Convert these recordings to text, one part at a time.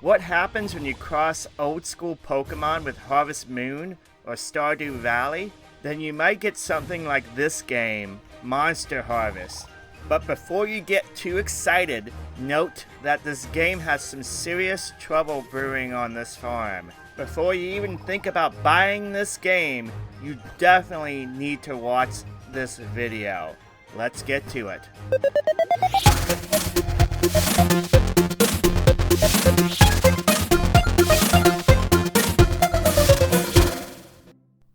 What happens when you cross old school Pokemon with Harvest Moon or Stardew Valley? Then you might get something like this game, Monster Harvest. But before you get too excited, note that this game has some serious trouble brewing on this farm. Before you even think about buying this game, you definitely need to watch this video. Let's get to it.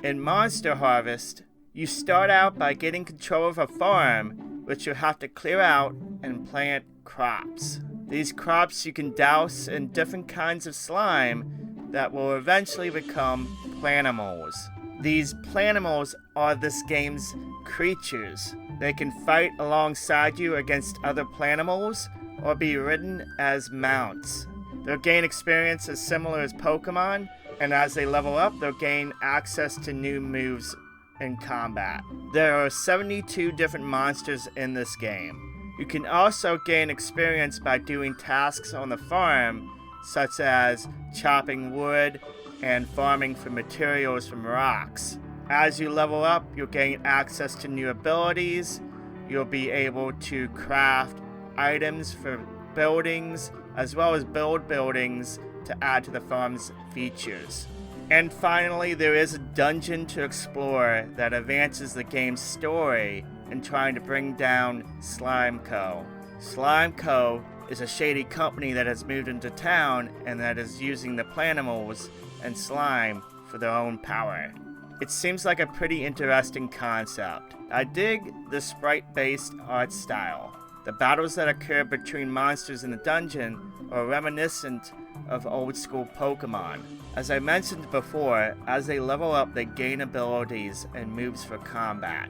In Monster Harvest, you start out by getting control of a farm, which you have to clear out and plant crops. These crops you can douse in different kinds of slime that will eventually become planimals. These planimals are this game's creatures. They can fight alongside you against other planimals or be ridden as mounts. They'll gain experience as similar as Pokémon, and as they level up, they'll gain access to new moves in combat. There are 72 different monsters in this game. You can also gain experience by doing tasks on the farm, such as chopping wood and farming for materials from rocks. As you level up, you'll gain access to new abilities. You'll be able to craft items for buildings, as well as build buildings to add to the farm's features. And finally, there is a dungeon to explore that advances the game's story in trying to bring down Slime Co. Slime Co. is a shady company that has moved into town and that is using the planimals and slime for their own power. It seems like a pretty interesting concept. I dig the sprite-based art style. The battles that occur between monsters in the dungeon are reminiscent of old school Pokemon. As I mentioned before, as they level up, they gain abilities and moves for combat.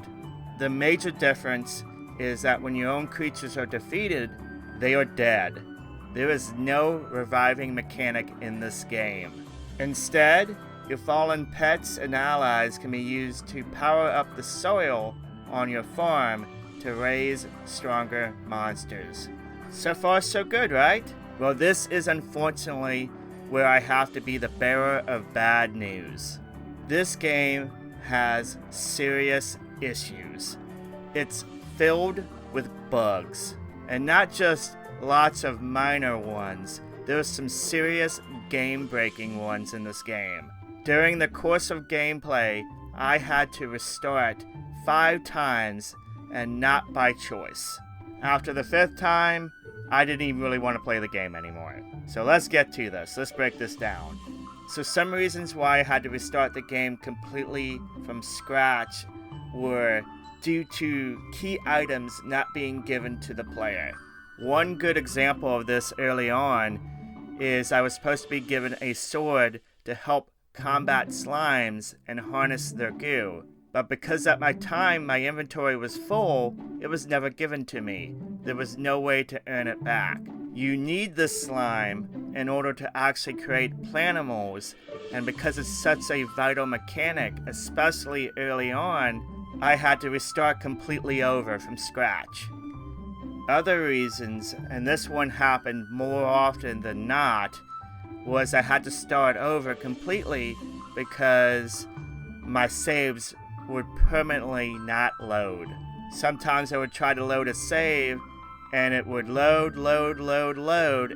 The major difference is that when your own creatures are defeated, they are dead. There is no reviving mechanic in this game. Instead, your fallen pets and allies can be used to power up the soil on your farm to raise stronger monsters. So far so good, right? Well, this is unfortunately where I have to be the bearer of bad news. This game has serious issues. It's filled with bugs, and not just lots of minor ones. There's some serious game-breaking ones in this game. During the course of gameplay, I had to restart 5 times, and not by choice. After the 5th time, I didn't even really want to play the game anymore. So let's get to this. Let's break this down. So some reasons why I had to restart the game completely from scratch were due to key items not being given to the player. One good example of this early on is I was supposed to be given a sword to help combat slimes and harness their goo. But because at my time my inventory was full, it was never given to me. There was no way to earn it back. You need this slime in order to actually create planimals, and because it's such a vital mechanic, especially early on, I had to restart completely over from scratch. Other reasons, and this one happened more often than not, was I had to start over completely because my saves would permanently not load. Sometimes I would try to load a save and it would load,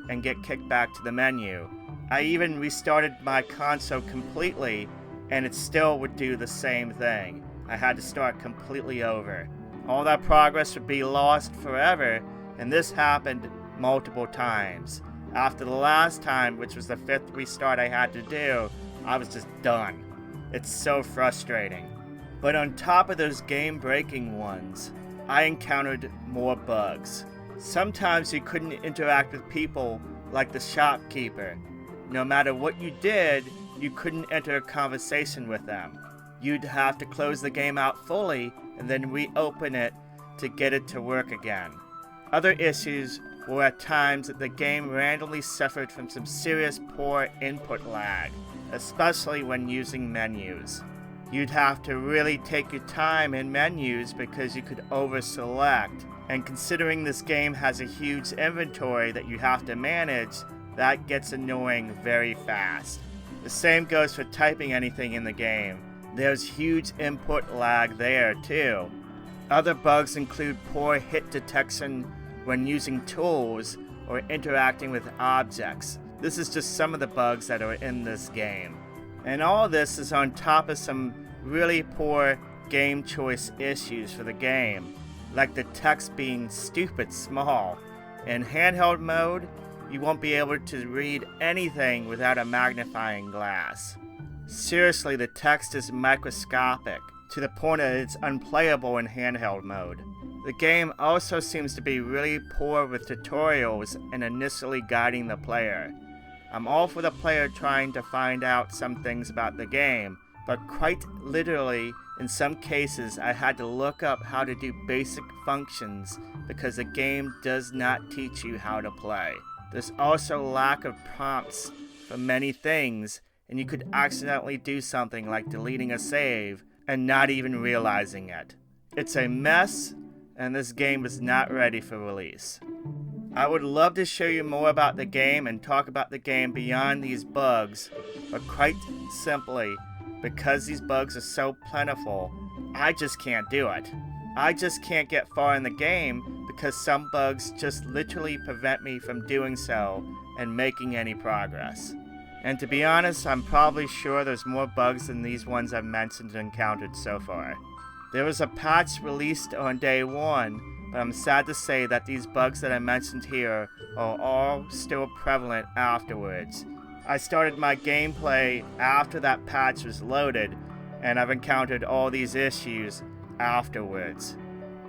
and get kicked back to the menu. I even restarted my console completely and it still would do the same thing. I had to start completely over. All that progress would be lost forever, and this happened multiple times. After the last time, which was the 5th restart I had to do, I was just done. It's so frustrating. But on top of those game-breaking ones, I encountered more bugs. Sometimes you couldn't interact with people like the shopkeeper. No matter what you did, you couldn't enter a conversation with them. You'd have to close the game out fully and then reopen it to get it to work again. Other issues were at times that the game randomly suffered from some serious poor input lag, especially when using menus. You'd have to really take your time in menus because you could over-select, and considering this game has a huge inventory that you have to manage, that gets annoying very fast. The same goes for typing anything in the game. There's huge input lag there too. Other bugs include poor hit detection when using tools or interacting with objects. This is just some of the bugs that are in this game. And all this is on top of some really poor game choice issues for the game, like the text being stupid small. In handheld mode, you won't be able to read anything without a magnifying glass. Seriously, the text is microscopic, to the point that it's unplayable in handheld mode. The game also seems to be really poor with tutorials and initially guiding the player. I'm all for the player trying to find out some things about the game, but quite literally, in some cases I had to look up how to do basic functions because the game does not teach you how to play. There's also lack of prompts for many things, and you could accidentally do something like deleting a save and not even realizing it. It's a mess, and this game is not ready for release. I would love to show you more about the game and talk about the game beyond these bugs, but quite simply, because these bugs are so plentiful, I just can't do it. I just can't get far in the game because some bugs just literally prevent me from doing so and making any progress. And to be honest, I'm probably sure there's more bugs than these ones I've mentioned and encountered so far. There was a patch released on day 1, but I'm sad to say that these bugs that I mentioned here are all still prevalent afterwards. I started my gameplay after that patch was loaded, and I've encountered all these issues afterwards.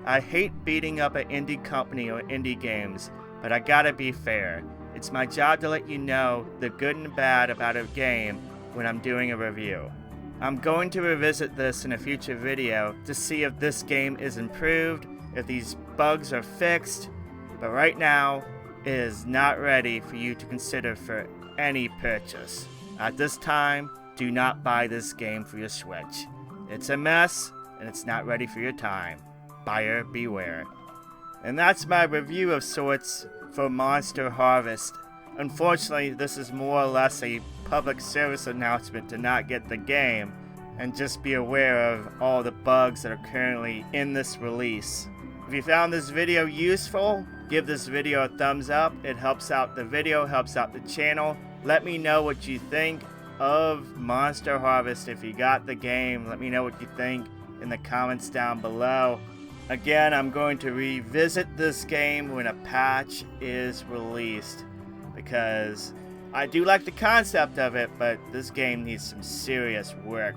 I hate beating up an indie company or indie games, but I gotta be fair. It's my job to let you know the good and bad about a game when I'm doing a review. I'm going to revisit this in a future video to see if this game is improved, if these bugs are fixed, but right now, it is not ready for you to consider for any purchase. At this time, do not buy this game for your Switch. It's a mess, and it's not ready for your time. Buyer beware. And that's my review of sorts for Monster Harvest. Unfortunately, this is more or less a public service announcement to not get the game, and just be aware of all the bugs that are currently in this release. If you found this video useful, give this video a thumbs up. It helps out the video, helps out the channel. Let me know what you think of Monster Harvest. If you got the game, let me know what you think in the comments down below. Again, I'm going to revisit this game when a patch is released, because I do like the concept of it, but this game needs some serious work.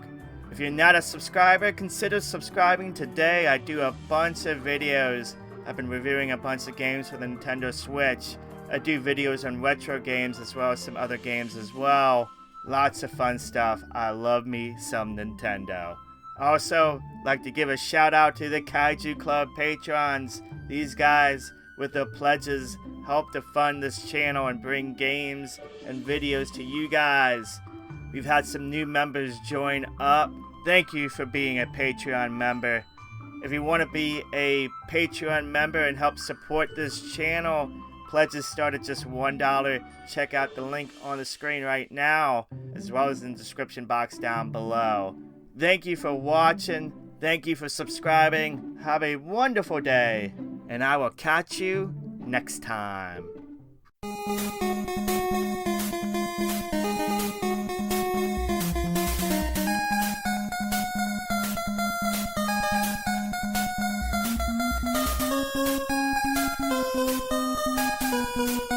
If you're not a subscriber, consider subscribing today. I do a bunch of videos. I've been reviewing a bunch of games for the Nintendo Switch. I do videos on retro games as well as some other games as well. Lots of fun stuff. I love me some Nintendo. Also, like to give a shout out to the Kaiju Club patrons. These guys, with their pledges, help to fund this channel and bring games and videos to you guys. We've had some new members join up. Thank you for being a Patreon member. If you want to be a Patreon member and help support this channel, pledges start at just $1. Check out the link on the screen right now, as well as in the description box down below. Thank you for watching. Thank you for subscribing. Have a wonderful day, and I will catch you next time. Thank you.